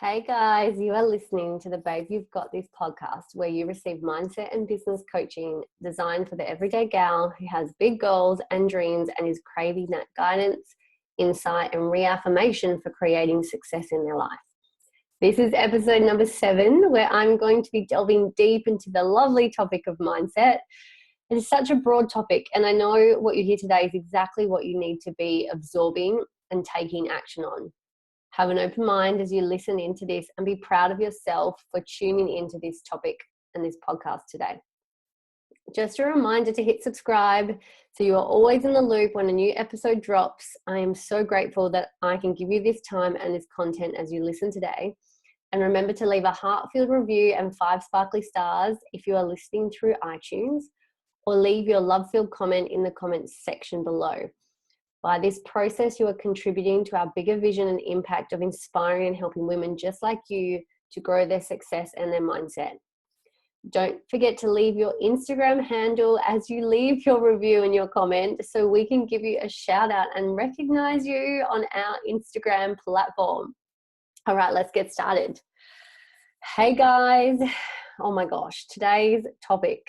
Hey guys, you are listening to the Babe You've Got This podcast, where you receive mindset and business coaching designed for the everyday gal who has big goals and dreams and is craving that guidance, insight, and reaffirmation for creating success in their life. This is episode number 7, where I'm going to be delving deep into the lovely topic of mindset. It is such a broad topic, and I know what you hear today is exactly what you need to be absorbing and taking action on. Have an open mind as you listen into this and be proud of yourself for tuning into this topic and this podcast today. Just a reminder to hit subscribe so you are always in the loop when a new episode drops. I am so grateful that I can give you this time and this content as you listen today. And remember to leave a heart-filled review and 5 sparkly stars if you are listening through iTunes, or leave your love-filled comment in the comments section below. By this process, you are contributing to our bigger vision and impact of inspiring and helping women just like you to grow their success and their mindset. Don't forget to leave your Instagram handle as you leave your review and your comment so we can give you a shout out and recognize you on our Instagram platform. All right, let's get started. Hey guys, oh my gosh, today's topic.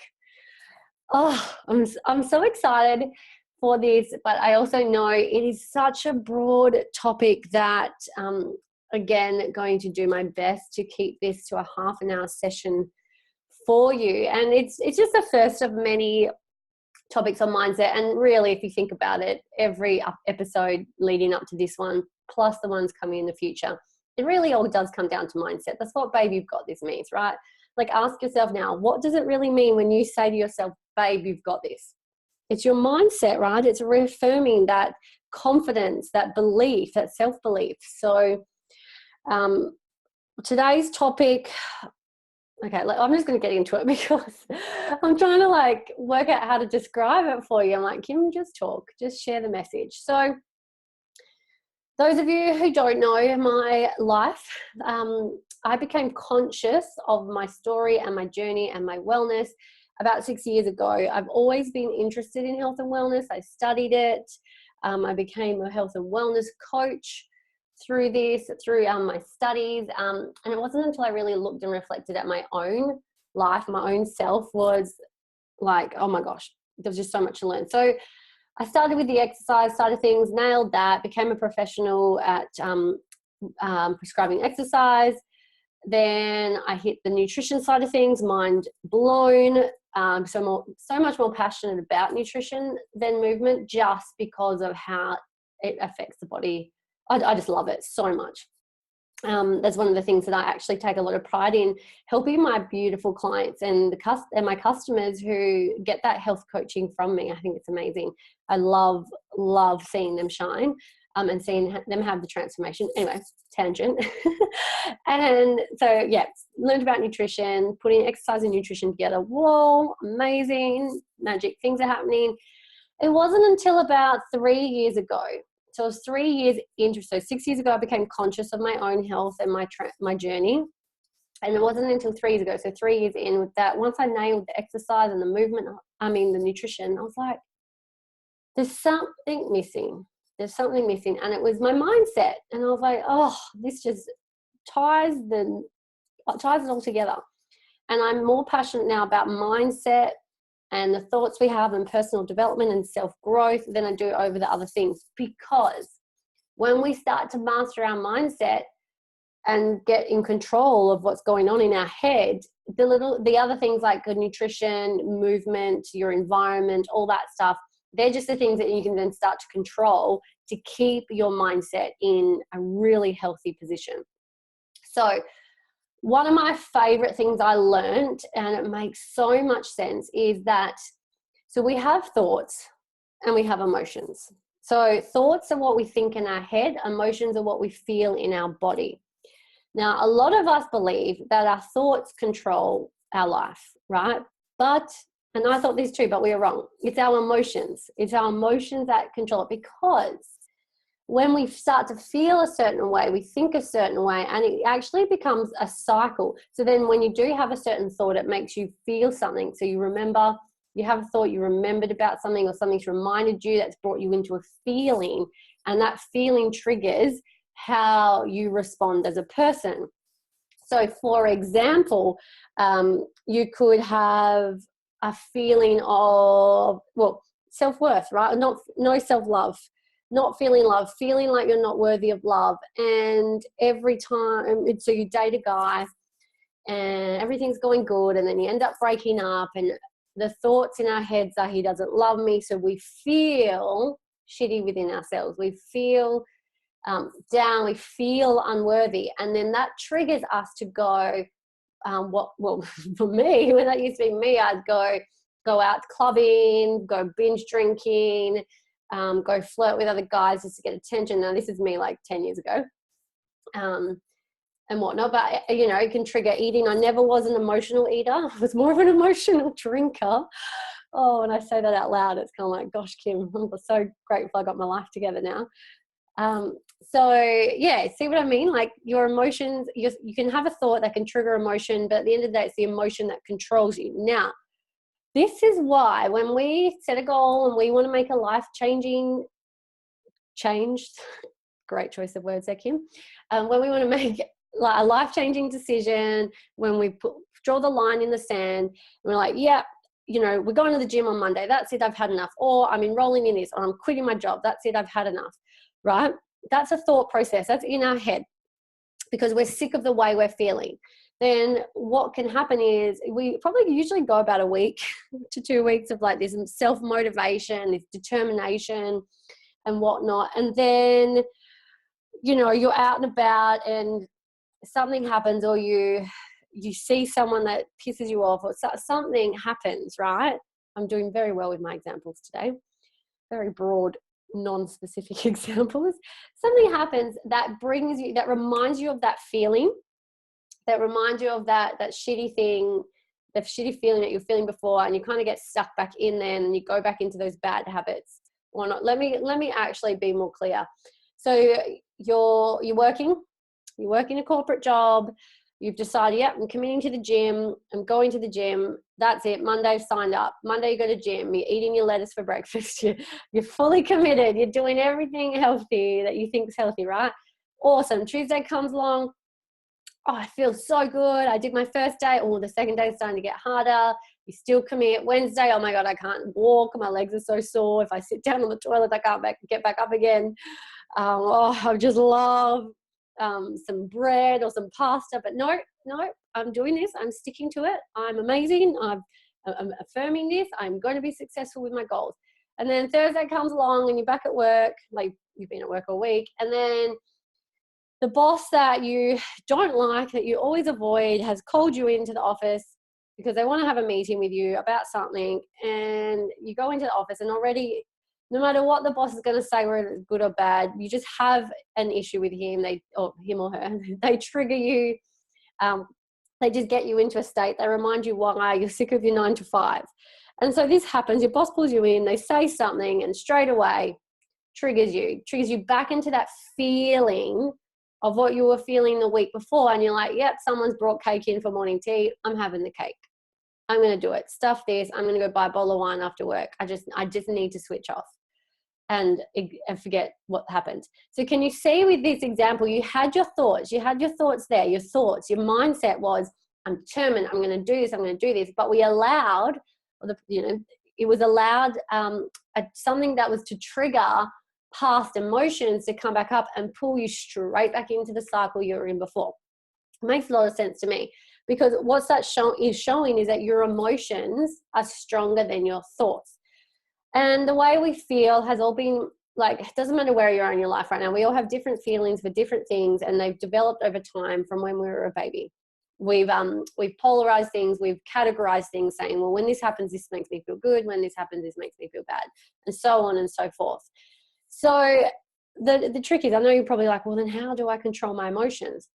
I'm so excited for this, but I also know it is such a broad topic that again, going to do my best to keep this to a half an hour session for you. And it's just the first of many topics on mindset. And really, if you think about it, every episode leading up to this one, plus the ones coming in the future, it really all does come down to mindset. That's what Babe You've Got This means, right? Like, ask yourself now, what does it really mean when you say to yourself, babe, you've got this? It's your mindset, right? It's reaffirming that confidence, that belief, that self-belief. So today's topic, okay, I'm just going to get into it because I'm trying to work out how to describe it for you. I'm like, Kim, just talk, just share the message. So those of you who don't know my life, I became conscious of my story and my journey and my wellness about 6 years ago. I've always been interested in health and wellness. I studied it. I became a health and wellness coach through my studies. And it wasn't until I really looked and reflected at my own life, my own self, was like, oh my gosh, there was just so much to learn. So I started with the exercise side of things, nailed that, became a professional at prescribing exercise. Then I hit the nutrition side of things, mind blown. So much more passionate about nutrition than movement, just because of how it affects the body. I just love it so much. That's one of the things that I actually take a lot of pride in, helping my beautiful clients and my customers who get that health coaching from me. I think it's amazing. I love seeing them shine and seeing them have the transformation. Anyway, tangent. And so, yeah, learned about nutrition, putting exercise and nutrition together. Whoa, amazing, magic things are happening. It wasn't until about 3 years ago. So it was 3 years into, so 6 years ago, I became conscious of my own health and my journey. And it wasn't until 3 years ago, so 3 years in with that, once I nailed the exercise and the nutrition, I was like, there's something missing. There's something missing. And it was my mindset. And I was like, oh, this just ties it all together. And I'm more passionate now about mindset and the thoughts we have and personal development and self-growth than I do over the other things. Because when we start to master our mindset and get in control of what's going on in our head, the other things like good nutrition, movement, your environment, all that stuff, they're just the things that you can then start to control to keep your mindset in a really healthy position. So one of my favorite things I learned, and it makes so much sense, is that so we have thoughts and we have emotions. So thoughts are what we think in our head, emotions are what we feel in our body. Now, a lot of us believe that our thoughts control our life, right? And I thought this too, but we are wrong. It's our emotions. It's our emotions that control it, because when we start to feel a certain way, we think a certain way, and it actually becomes a cycle. So then when you do have a certain thought, it makes you feel something. So you have a thought, you remembered about something, or something's reminded you, that's brought you into a feeling, and that feeling triggers how you respond as a person. So for example, you could have a feeling of, well, self-worth, right? No self-love, not feeling love, feeling like you're not worthy of love. And every time, so you date a guy and everything's going good, and then you end up breaking up, and the thoughts in our heads are, he doesn't love me. So we feel shitty within ourselves. We feel down, we feel unworthy. And then that triggers us to go, well, for me, when that used to be me, I'd go out clubbing, go binge drinking, go flirt with other guys just to get attention. Now, this is me like 10 years ago. And whatnot, but you know, it can trigger eating. I never was an emotional eater. I was more of an emotional drinker. Oh, when I say that out loud, it's kind of like, gosh, Kim, I'm so grateful I got my life together now. So yeah, see what I mean? Like your emotions, you can have a thought that can trigger emotion, but at the end of the day, it's the emotion that controls you. Now, this is why when we set a goal and we want to make a life-changing change, great choice of words there, Kim. When we want to make like a life-changing decision, when we draw the line in the sand, and we're like, yeah, you know, we're going to the gym on Monday. That's it. I've had enough. Or I'm enrolling in this, or I'm quitting my job. That's it. I've had enough, right? That's a thought process. That's in our head because we're sick of the way we're feeling. Then what can happen is we probably usually go about a week to 2 weeks of like this self-motivation, this determination and whatnot. And then, you know, you're out and about and something happens, or you see someone that pisses you off, or something happens, right? I'm doing very well with my examples today. Very broad, non-specific examples. Something happens that brings you, that reminds you of that feeling, that reminds you of that shitty thing, the shitty feeling that you're feeling before, and you kind of get stuck back in there and you go back into those bad habits or not. Let me actually be more clear. So you're working a corporate job, you've decided, yeah, I'm committing to the gym, I'm going to the gym, that's it, Monday signed up, Monday you go to gym, you're eating your lettuce for breakfast, you're fully committed, you're doing everything healthy that you think is healthy, right? Awesome. Tuesday comes along, oh, I feel so good, I did my first day, oh, the second day is starting to get harder, you still commit. Wednesday, oh my God, I can't walk, my legs are so sore, if I sit down on the toilet, I can't get back up again. I just love some bread or some pasta, but no, I'm doing this, I'm sticking to it, I'm amazing, I'm affirming this, I'm going to be successful with my goals. And then Thursday comes along and you're back at work, like you've been at work all week, and then the boss that you don't like, that you always avoid, has called you into the office because they want to have a meeting with you about something, and you go into the office and already, no matter what the boss is going to say, whether it's good or bad, you just have an issue with him, or her. They trigger you. They just get you into a state. They remind you why you're sick of your 9 to 5. And so this happens. Your boss pulls you in. They say something, and straight away triggers you back into that feeling of what you were feeling the week before. And you're like, yep, someone's brought cake in for morning tea. I'm having the cake. I'm going to do it. Stuff this. I'm going to go buy a bottle of wine after work. I just need to switch off and forget what happened. So can you see with this example, you had your thoughts there, your mindset was, I'm determined, I'm going to do this, I'm going to do this. But we allowed, it was allowed something that was to trigger past emotions to come back up and pull you straight back into the cycle you were in before. It makes a lot of sense to me, because what's that showing is that your emotions are stronger than your thoughts. And the way we feel has all been, like, it doesn't matter where you are in your life right now. We all have different feelings for different things, and they've developed over time from when we were a baby. We've polarized things, we've categorized things, saying, well, when this happens, this makes me feel good. When this happens, this makes me feel bad, and so on and so forth. So the trick is, I know you're probably like, well, then how do I control my emotions?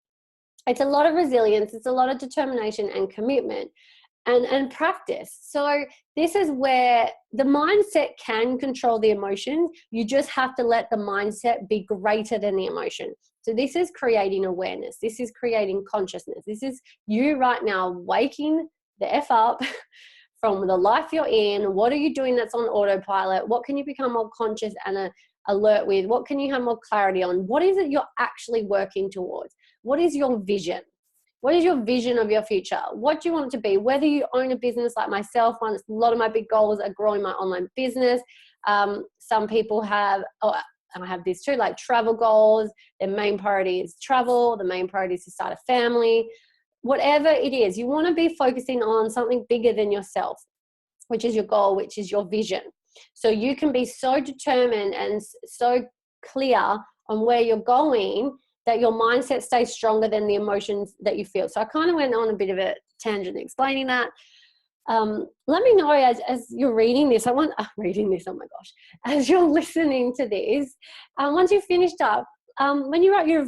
It's a lot of resilience. It's a lot of determination and commitment. And practice. So this is where the mindset can control the emotions. You just have to let the mindset be greater than the emotion. So this is creating awareness. This is creating consciousness. This is you right now waking the F up from the life you're in. What are you doing that's on autopilot? What can you become more conscious and alert with? What can you have more clarity on? What is it you're actually working towards? What is your vision? What is your vision of your future? What do you want it to be? Whether you own a business like myself, a lot of my big goals are growing my online business. Some people have, I have this too, like travel goals. Their main priority is travel. The main priority is to start a family. Whatever it is, you want to be focusing on something bigger than yourself, which is your goal, which is your vision. So you can be so determined and so clear on where you're going that your mindset stays stronger than the emotions that you feel. So I kind of went on a bit of a tangent explaining that. Let me know as you're reading this. Oh my gosh, as you're listening to this, once you've finished up, when you write your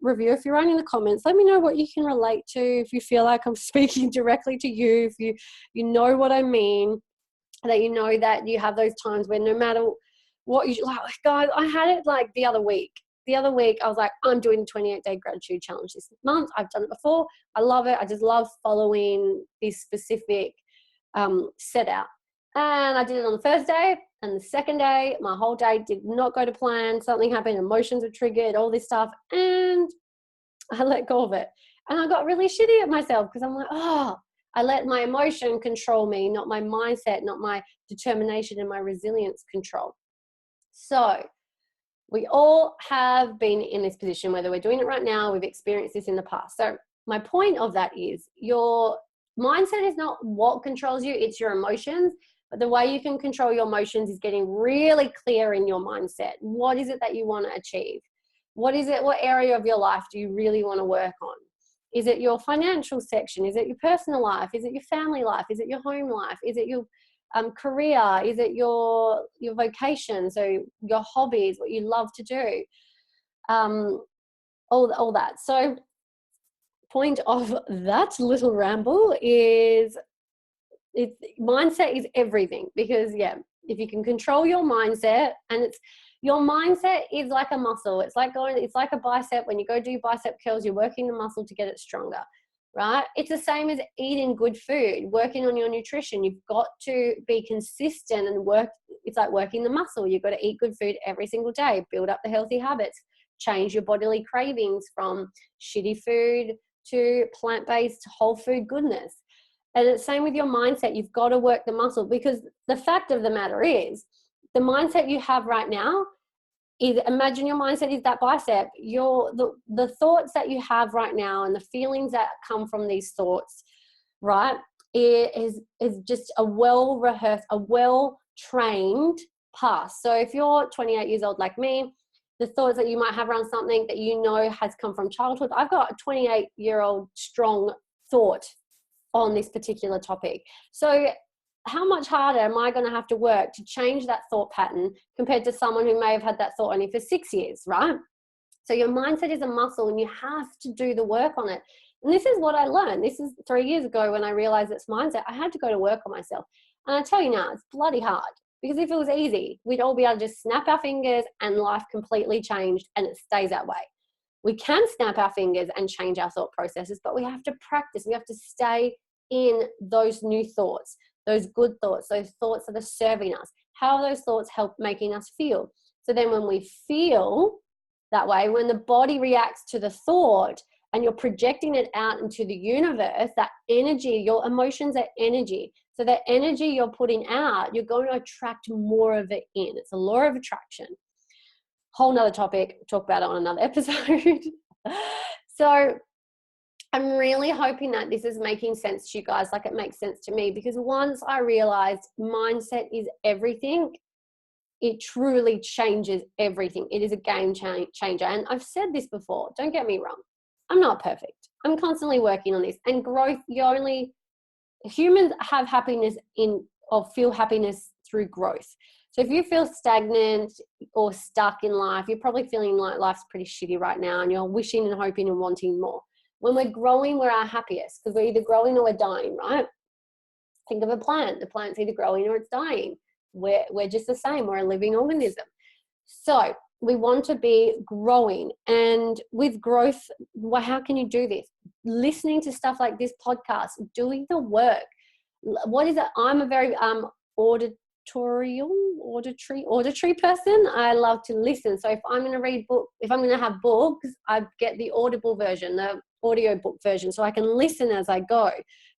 review, if you're writing in the comments, let me know what you can relate to. If you feel like I'm speaking directly to you, if you know what I mean, that you know that you have those times where no matter what you like, guys, I had it like the other week. The other week, I was like, I'm doing the 28-day gratitude challenge this month. I've done it before. I love it. I just love following this specific set out. And I did it on the first day, and the second day, my whole day did not go to plan. Something happened, emotions were triggered, all this stuff, and I let go of it. And I got really shitty at myself because I'm like, I let my emotion control me, not my mindset, not my determination and my resilience control. So we all have been in this position, whether we're doing it right now, we've experienced this in the past. So my point of that is your mindset is not what controls you, it's your emotions. But the way you can control your emotions is getting really clear in your mindset. What is it that you want to achieve? What is it? What area of your life do you really want to work on? Is it your financial section? Is it your personal life? Is it your family life? Is it your home life? Is it your career? Is it your vocation? So your hobbies, what you love to do, all that. So point of that little ramble is mindset is everything, because if you can control your mindset, and your mindset is like a muscle. It's like a bicep. When you go do bicep curls, you're working the muscle to get it stronger, right? It's the same as eating good food, working on your nutrition. You've got to be consistent and work. It's like working the muscle. You've got to eat good food every single day, build up the healthy habits, change your bodily cravings from shitty food to plant-based whole food goodness. And it's the same with your mindset. You've got to work the muscle, because the fact of the matter is, the mindset you have right now is, imagine your mindset is that bicep. The thoughts that you have right now and the feelings that come from these thoughts, right, is just a well-rehearsed, a well-trained path. So if you're 28 years old like me, the thoughts that you might have around something that you know has come from childhood. I've got a 28-year-old strong thought on this particular topic. So how much harder am I going to have to work to change that thought pattern compared to someone who may have had that thought only for 6 years, right? So your mindset is a muscle, and you have to do the work on it. And this is what I learned. This is 3 years ago when I realized it's mindset. I had to go to work on myself. And I tell you now, it's bloody hard, because if it was easy, we'd all be able to just snap our fingers and life completely changed, and it stays that way. We can snap our fingers and change our thought processes, but we have to practice. We have to stay in those new thoughts, those good thoughts, those thoughts that are serving us. How are those thoughts help making us feel? So then when we feel that way, when the body reacts to the thought and you're projecting it out into the universe, that energy, your emotions are energy. So that energy you're putting out, you're going to attract more of it in. It's a law of attraction. Whole nother topic, talk about it on another episode. So I'm really hoping that this is making sense to you guys, like it makes sense to me, because once I realized mindset is everything, it truly changes everything. It is a game changer. And I've said this before, don't get me wrong. I'm not perfect. I'm constantly working on this. And growth, humans have happiness feel happiness through growth. So if you feel stagnant or stuck in life, you're probably feeling like life's pretty shitty right now, and you're wishing and hoping and wanting more. When we're growing, we're our happiest, because we're either growing or we're dying, right? Think of a plant. The plant's either growing or it's dying. We're just the same. We're a living organism. So we want to be growing. And with growth, how can you do this? Listening to stuff like this podcast, doing the work. What is it? I'm a very auditory person. I love to listen. So if I'm going to read if I'm going to have books, I get the Audible version, the audiobook version so I can listen as I go.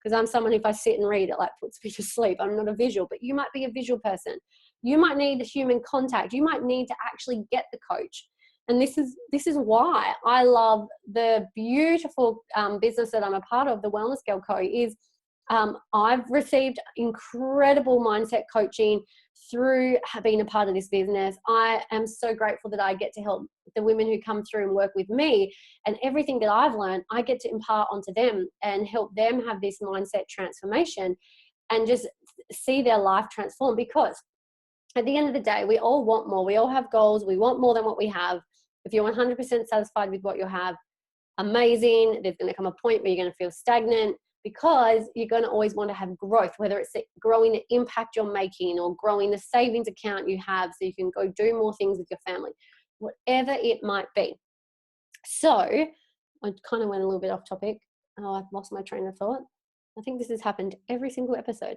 Because I'm someone, if I sit and read, it like puts me to sleep. I'm not a visual, but you might be a visual person. You might need human contact. You might need to actually get the coach. And this is why I love the beautiful business that I'm a part of, the Wellness Girl Co. is I've received incredible mindset coaching through being a part of this business. I am so grateful that I get to help the women who come through and work with me, and everything that I've learned, I get to impart onto them and help them have this mindset transformation and just see their life transform. Because at the end of the day, we all want more. We all have goals. We want more than what we have. If you're 100% satisfied with what you have, amazing. There's going to come a point where you're going to feel stagnant, because you're going to always want to have growth, whether it's growing the impact you're making or growing the savings account you have so you can go do more things with your family, whatever it might be. So I kind of went a little bit off topic. Oh, I've lost my train of thought. I think this has happened every single episode.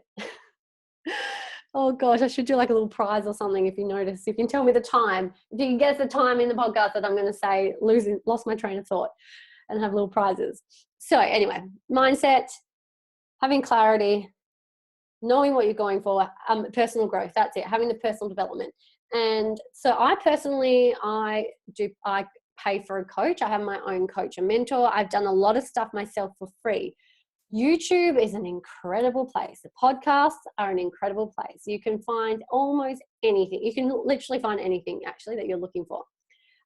Oh gosh, I should do like a little prize or something. If you notice, if you can tell me the time, if you can guess the time in the podcast that I'm going to say lost my train of thought, and have little prizes. So anyway, mindset, having clarity, knowing what you're going for, personal growth. That's it. Having the personal development. And so I personally, I pay for a coach. I have my own coach and mentor. I've done a lot of stuff myself for free. YouTube is an incredible place. The podcasts are an incredible place. You can find almost anything. You can literally find anything actually that you're looking for.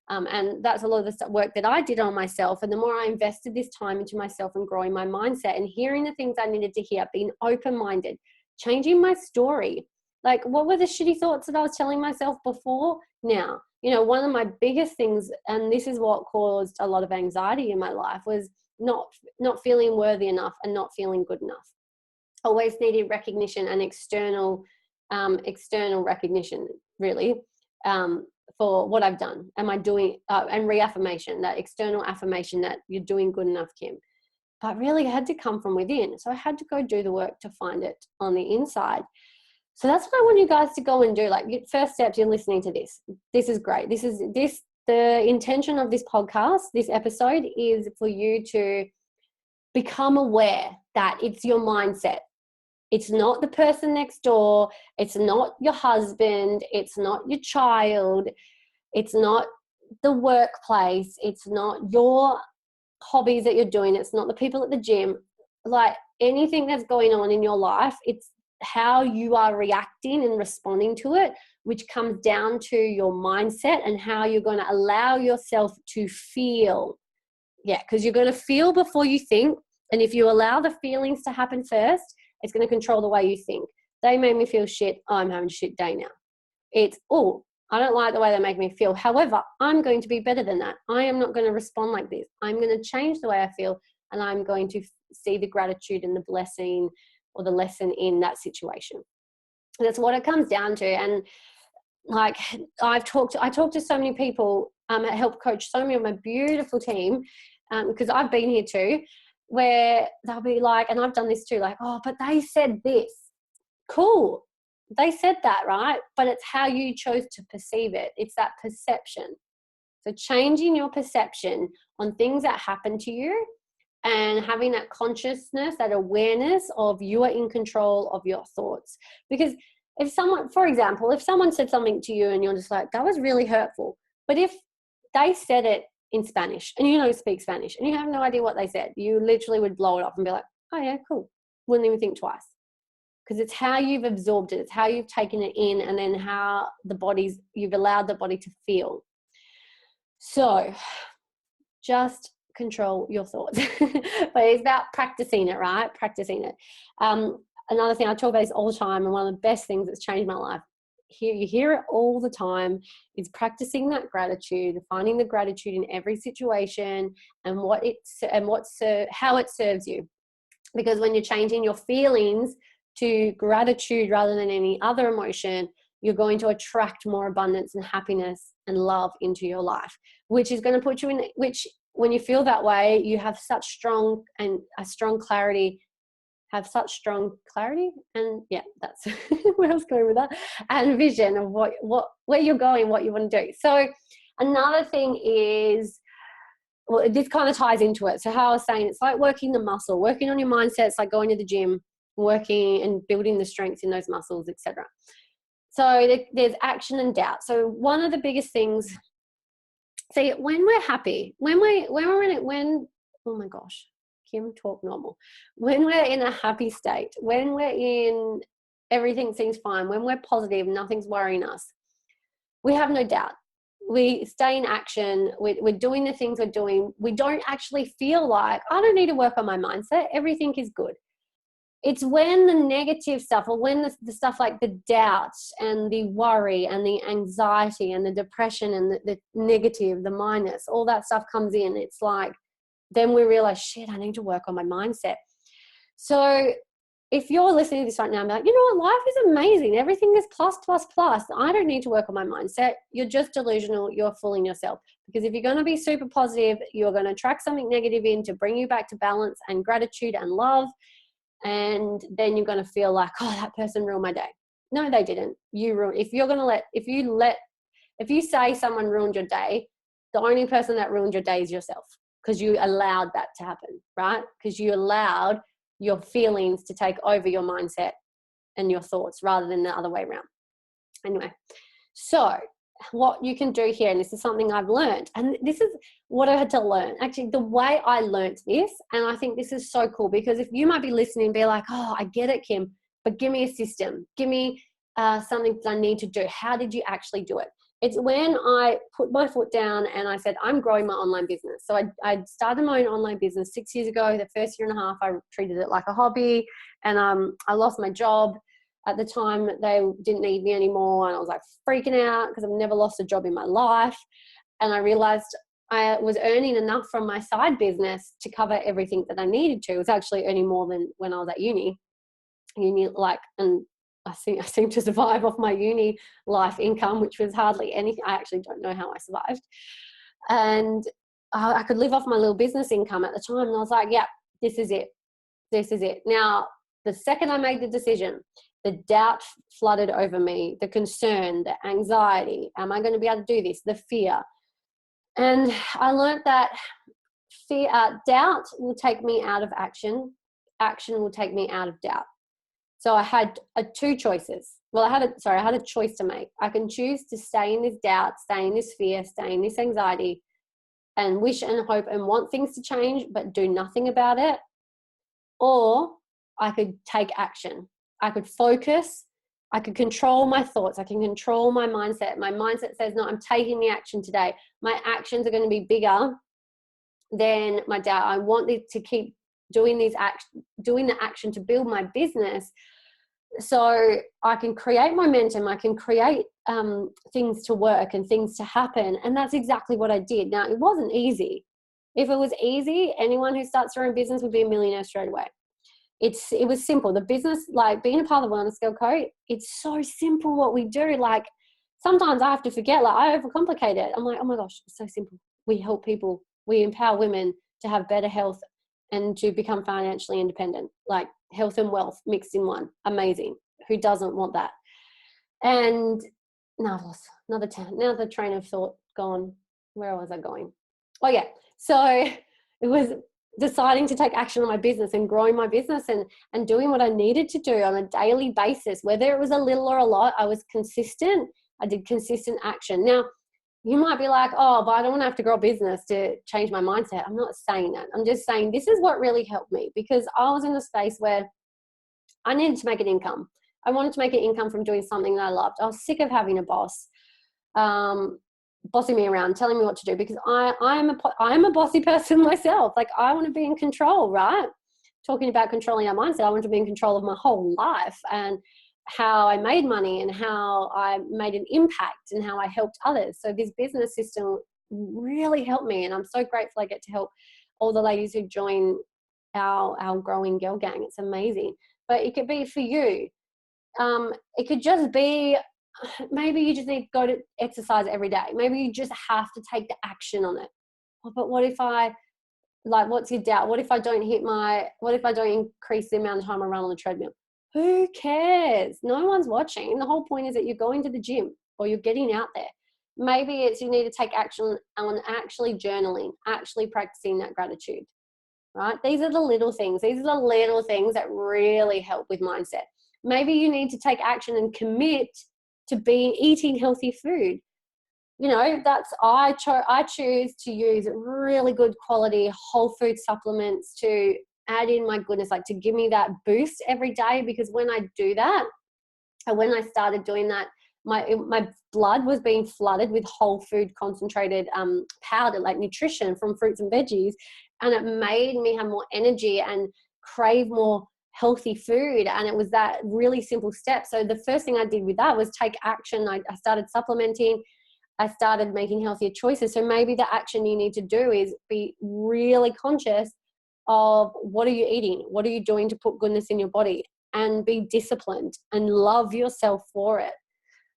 And that's a lot of the work that I did on myself. And the more I invested this time into myself and growing my mindset and hearing the things I needed to hear, being open-minded, changing my story. Like, what were the shitty thoughts that I was telling myself before? Now, one of my biggest things, and this is what caused a lot of anxiety in my life, was not feeling worthy enough and not feeling good enough. Always needed recognition and external recognition, really. For what I've done. Am I doing, and reaffirmation, that external affirmation that you're doing good enough, Kim. But really it had to come from within. So I had to go do the work to find it on the inside. So that's what I want you guys to go and do. Like, first steps, you're listening to this. This is great. The intention of this podcast, this episode, is for you to become aware that it's your mindset. It's not the person next door. It's not your husband. It's not your child. It's not the workplace. It's not your hobbies that you're doing. It's not the people at the gym. Like, anything that's going on in your life, it's how you are reacting and responding to it, which comes down to your mindset and how you're going to allow yourself to feel. Yeah, because you're going to feel before you think. And if you allow the feelings to happen first, it's going to control the way you think. They made me feel shit. I'm having a shit day now. It's, I don't like the way they make me feel. However, I'm going to be better than that. I am not going to respond like this. I'm going to change the way I feel, and I'm going to see the gratitude and the blessing or the lesson in that situation. And that's what it comes down to. And like, I talked to so many people, help coach so many of my beautiful team, because I've been here too, where they'll be like, and I've done this too, like, oh, but they said this. Cool. They said that, right? But it's how you chose to perceive it. It's that perception. So changing your perception on things that happen to you and having that consciousness, that awareness of you are in control of your thoughts. Because if someone, for example, if someone said something to you and you're just like, that was really hurtful, but if they said it in Spanish and you don't speak Spanish and you have no idea what they said, you literally would blow it off and be like, oh yeah, cool. Wouldn't even think twice. Because it's how you've absorbed it. It's how you've taken it in, and then how you've allowed the body to feel. So just control your thoughts. But it's about practicing it, right? Practicing it. Another thing, I talk about this all the time, and one of the best things that's changed my life, you hear it all the time, is practicing that gratitude, finding the gratitude in every situation and how it serves you. Because when you're changing your feelings to gratitude rather than any other emotion, you're going to attract more abundance and happiness and love into your life, which is going to put you in, which when you feel that way, you have such strong clarity, and yeah, that's where I was going with that, and vision of where you're going, what you want to do. So another thing is well, this kind of ties into it. So how I was saying, it's like working the muscle, working on your mindset. It's like going to the gym, working and building the strength in those muscles, etc. So there's action and doubt. So one of the biggest things, see, when we're happy, oh my gosh, Kim, talk normal. When we're in a happy state, when we're in, everything seems fine, when we're positive, nothing's worrying us, we have no doubt. We stay in action. We're doing the things we're doing. We don't actually feel like, I don't need to work on my mindset. Everything is good. It's when the negative stuff, or when the stuff like the doubts and the worry and the anxiety and the depression and the negative, the minus, all that stuff comes in. It's like, then we realize, shit, I need to work on my mindset. So if you're listening to this right now and be like, you know what, life is amazing. Everything is plus, plus, plus. I don't need to work on my mindset. You're just delusional. You're fooling yourself. Because if you're going to be super positive, you're going to attract something negative in to bring you back to balance and gratitude and love. And then you're going to feel like, oh, that person ruined my day. No, they didn't. You ruined. If you say someone ruined your day, the only person that ruined your day is yourself, because you allowed that to happen, right? Because you allowed your feelings to take over your mindset and your thoughts rather than the other way around. Anyway, so what you can do here, and this is something I've learned, and this is what I had to learn. Actually, the way I learned this, and I think this is so cool, because if you might be listening and be like, oh, I get it, Kim, but give me a system. Give me something that I need to do. How did you actually do it? It's when I put my foot down and I said, I'm growing my online business. So I started my own online business 6 years ago. The first year and a half, I treated it like a hobby, and I lost my job. At the time, they didn't need me anymore, and I was like freaking out because I've never lost a job in my life. And I realized I was earning enough from my side business to cover everything that I needed to. It was actually earning more than when I was at uni, and I seem to survive off my uni life income, which was hardly anything. I actually don't know how I survived. And I could live off my little business income at the time. And I was like, yeah, this is it. This is it. Now, the second I made the decision, the doubt flooded over me, the concern, the anxiety. Am I going to be able to do this? The fear. And I learned that doubt will take me out of action. Action will take me out of doubt. So I had two choices. Well, I had a choice to make. I can choose to stay in this doubt, stay in this fear, stay in this anxiety, and wish and hope and want things to change, but do nothing about it. Or I could take action. I could focus. I could control my thoughts. I can control my mindset. My mindset says, no, I'm taking the action today. My actions are going to be bigger than my doubt. I want to keep doing the action to build my business, so I can create momentum. I can create things to work and things to happen. And that's exactly what I did. Now, it wasn't easy. If it was easy, anyone who starts their own business would be a millionaire straight away. It was simple. The business, like being a part of the Wellness Girl Co., it's so simple what we do. Like sometimes I have to forget, like I overcomplicate it. I'm like, oh my gosh, it's so simple. We help people. We empower women to have better health and to become financially independent, like health and wealth mixed in one. Amazing. Who doesn't want that? And now I've lost now the train of thought gone. Where was I going? Oh yeah. So it was deciding to take action on my business and growing my business and doing what I needed to do on a daily basis, whether it was a little or a lot. I was consistent. I did consistent action. Now, you might be like, oh, but I don't want to have to grow a business to change my mindset. I'm not saying that. I'm just saying this is what really helped me, because I was in a space where I needed to make an income. I wanted to make an income from doing something that I loved. I was sick of having a boss bossing me around, telling me what to do, because I am a bossy person myself. Like I want to be in control, right? Talking about controlling our mindset, I want to be in control of my whole life and how I made money and how I made an impact and how I helped others. So this business system really helped me, and I'm so grateful I get to help all the ladies who join our growing girl gang. It's amazing. But it could be for you. It could just be, maybe you just need to go to exercise every day. Maybe you just have to take the action on it. Oh, but what if what's your doubt? What if I don't increase the amount of time I run on the treadmill? Who cares? No one's watching. The whole point is that you're going to the gym or you're getting out there. Maybe it's you need to take action on actually journaling, actually practicing that gratitude, right? These are the little things. These are the little things that really help with mindset. Maybe you need to take action and commit to eating healthy food. You know, I choose to use really good quality whole food supplements to add in, my goodness, like to give me that boost every day, because when I do that, and when I started doing that, my blood was being flooded with whole food concentrated powder, like nutrition from fruits and veggies, and it made me have more energy and crave more healthy food. And it was that really simple step. So the first thing I did with that was take action. I started supplementing. I started making healthier choices. So maybe the action you need to do is be really conscious of what are you eating? What are you doing to put goodness in your body? And be disciplined and love yourself for it.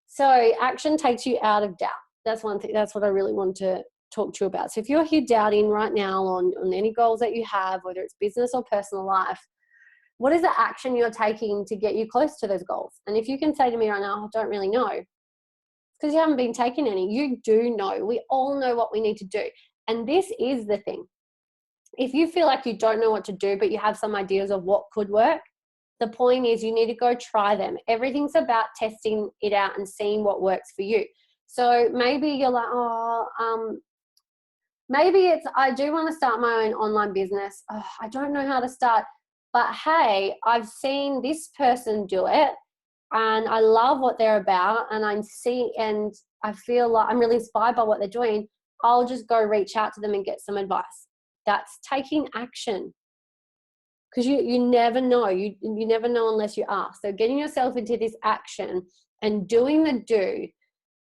So action takes you out of doubt. That's one thing. That's what I really want to talk to you about. So if you're here doubting right now on any goals that you have, whether it's business or personal life, what is the action you're taking to get you close to those goals? And if you can say to me right now, I don't really know, because you haven't been taking any. You do know. We all know what we need to do. And this is the thing. If you feel like you don't know what to do, but you have some ideas of what could work, the point is you need to go try them. Everything's about testing it out and seeing what works for you. So maybe you're like, maybe it's, I do want to start my own online business. Oh, I don't know how to start. But hey, I've seen this person do it and I love what they're about, and and I feel like I'm really inspired by what they're doing. I'll just go reach out to them and get some advice. That's taking action. Because you never know. You never know unless you ask. So getting yourself into this action and doing the do,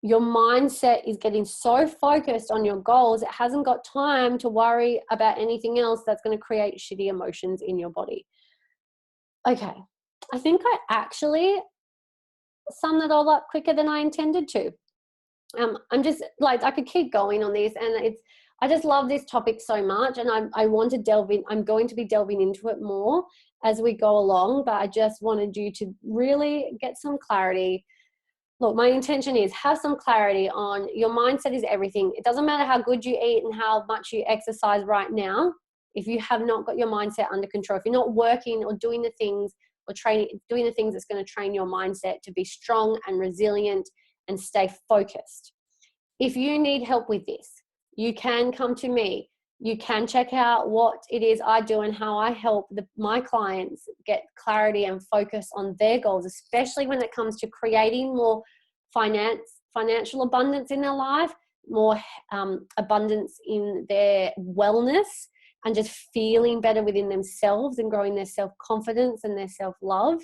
your mindset is getting so focused on your goals, it hasn't got time to worry about anything else that's going to create shitty emotions in your body. Okay, I think I actually summed it all up quicker than I intended to. I'm just like, I could keep going on this, and I just love this topic so much, and I want to delve in. I'm going to be delving into it more as we go along, but I just wanted you to really get some clarity. Look, my intention is have some clarity on your mindset is everything. It doesn't matter how good you eat and how much you exercise right now. If you have not got your mindset under control, if you're not working or doing the things or doing the things that's going to train your mindset to be strong and resilient and stay focused. If you need help with this, you can come to me. You can check out what it is I do and how I help my clients get clarity and focus on their goals, especially when it comes to creating more financial abundance in their life, more abundance in their wellness, and just feeling better within themselves and growing their self-confidence and their self-love.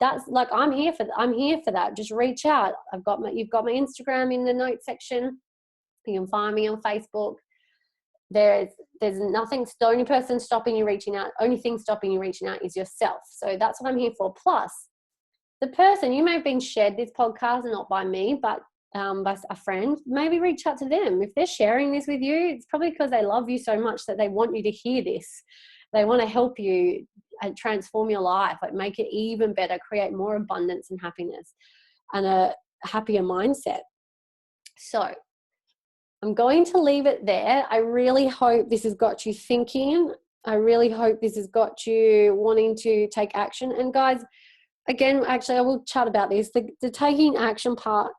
That's like, I'm here for that. Just reach out. You've got my Instagram in the notes section. You can find me on Facebook. There's nothing, the only person stopping you reaching out, only thing stopping you reaching out is yourself. So that's what I'm here for. Plus, the person, you may have been shared this podcast, not by me, but by a friend, maybe reach out to them. If they're sharing this with you, it's probably because they love you so much that they want you to hear this. They want to help you and transform your life, like make it even better, create more abundance and happiness and a happier mindset. So I'm going to leave it there. I really hope this has got you thinking. I really hope this has got you wanting to take action. And guys, again, actually, I will chat about this. The taking action part,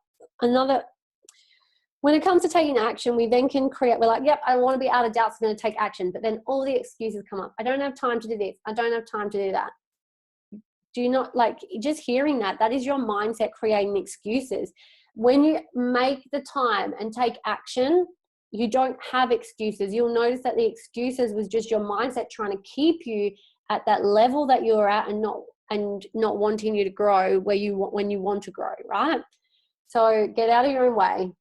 when it comes to taking action, we then can we're like, yep, I want to be out of doubt, so I'm going to take action. But then all the excuses come up. I don't have time to do this. I don't have time to do that. Do you not, like, just hearing that is your mindset creating excuses. When you make the time and take action, you don't have excuses. You'll notice that the excuses was just your mindset trying to keep you at that level that you're at and not wanting you to grow when you want to grow, right? So get out of your own way.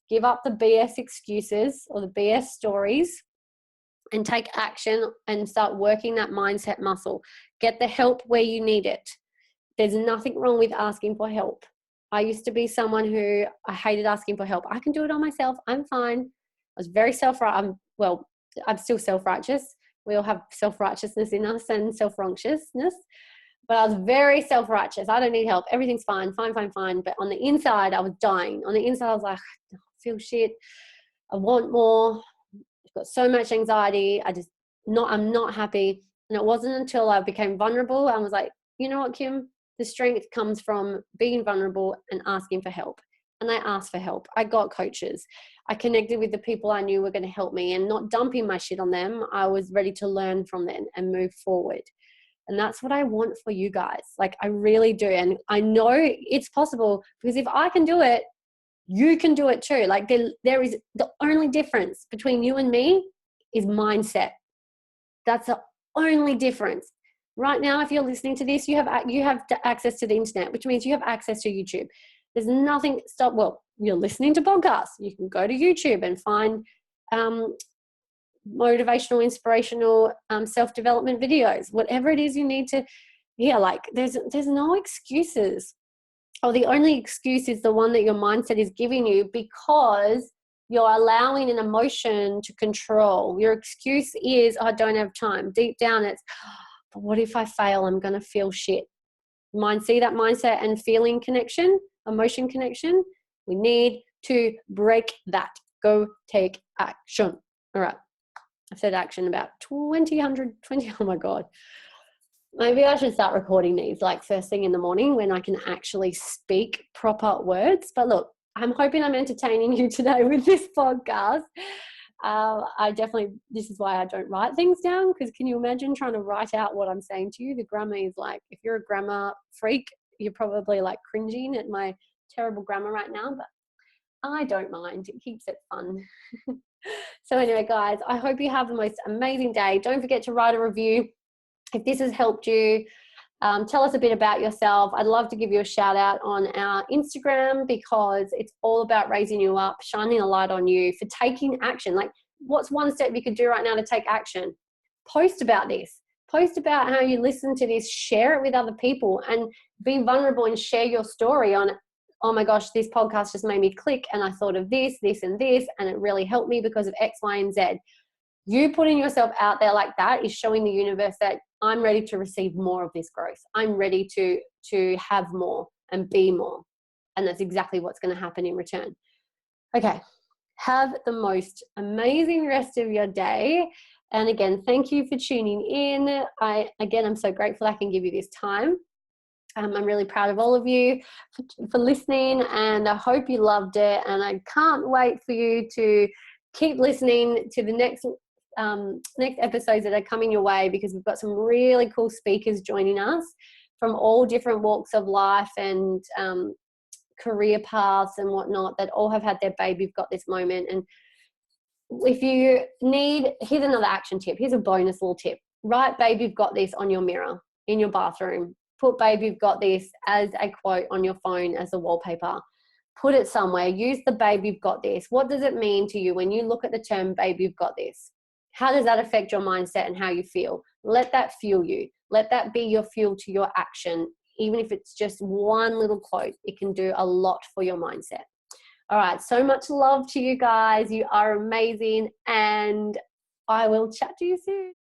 Give up the BS excuses or the BS stories and take action and start working that mindset muscle. Get the help where you need it. There's nothing wrong with asking for help. I used to be someone who I hated asking for help. I can do it on myself. I'm fine. I was very I'm still self-righteous. We all have self-righteousness in us and self-righteousness. But I was very self-righteous. I don't need help. Everything's fine, fine, fine, fine. But on the inside, I was dying. On the inside, I was like, I feel shit. I want more. I've got so much anxiety. I'm not happy. And it wasn't until I became vulnerable, I was like, you know what, Kim? The strength comes from being vulnerable and asking for help. And I asked for help. I got coaches. I connected with the people I knew were going to help me, and not dumping my shit on them. I was ready to learn from them and move forward. And that's what I want for you guys. Like, I really do. And I know it's possible, because if I can do it, you can do it too. Like, there is, the only difference between you and me is mindset. That's the only difference. Right now, if you're listening to this, you have access to the internet, which means you have access to YouTube. There's nothing stop. Well, you're listening to podcasts. You can go to YouTube and find motivational, inspirational, self-development videos, whatever it is you need to hear. Like, there's no excuses. Or the only excuse is the one that your mindset is giving you, because you're allowing an emotion to control. Your excuse is, I don't have time. Deep down it's, but what if I fail? I'm going to feel shit. See that mindset and feeling connection, emotion connection? We need to break that. Go take action. All right. I've said action about 20. Oh my God. Maybe I should start recording these like first thing in the morning when I can actually speak proper words. But look, I'm hoping I'm entertaining you today with this podcast. This is why I don't write things down, because can you imagine trying to write out what I'm saying to you? The grammar is like, if you're a grammar freak, you're probably like cringing at my terrible grammar right now, but I don't mind. It keeps it fun. So anyway, guys, I hope you have the most amazing day. Don't forget to write a review. If this has helped you, tell us a bit about yourself. I'd love to give you a shout out on our Instagram, because it's all about raising you up, shining a light on you for taking action. Like, what's one step you could do right now to take action? Post about this. Post about how you listen to this. Share it with other people, and be vulnerable and share your story on, oh my gosh, this podcast just made me click, and I thought of this, this, and this, and it really helped me because of X, Y, and Z. You putting yourself out there like that is showing the universe that I'm ready to receive more of this growth. I'm ready to have more and be more. And that's exactly what's going to happen in return. Okay. Have the most amazing rest of your day. And again, thank you for tuning in. I'm so grateful I can give you this time. I'm really proud of all of you for listening, and I hope you loved it. And I can't wait for you to keep listening to the next episodes that are coming your way, because we've got some really cool speakers joining us from all different walks of life and career paths and whatnot, that all have had their babe, you've got this moment. And if you need, here's another action tip. Here's a bonus little tip. Write "babe, you've got this" on your mirror in your bathroom. Put "babe, you've got this" as a quote on your phone as a wallpaper. Put it somewhere. Use the "babe, you've got this." What does it mean to you when you look at the term "babe, you've got this"? How does that affect your mindset and how you feel? Let that fuel you. Let that be your fuel to your action. Even if it's just one little quote, it can do a lot for your mindset. All right. So much love to you guys. You are amazing. And I will chat to you soon.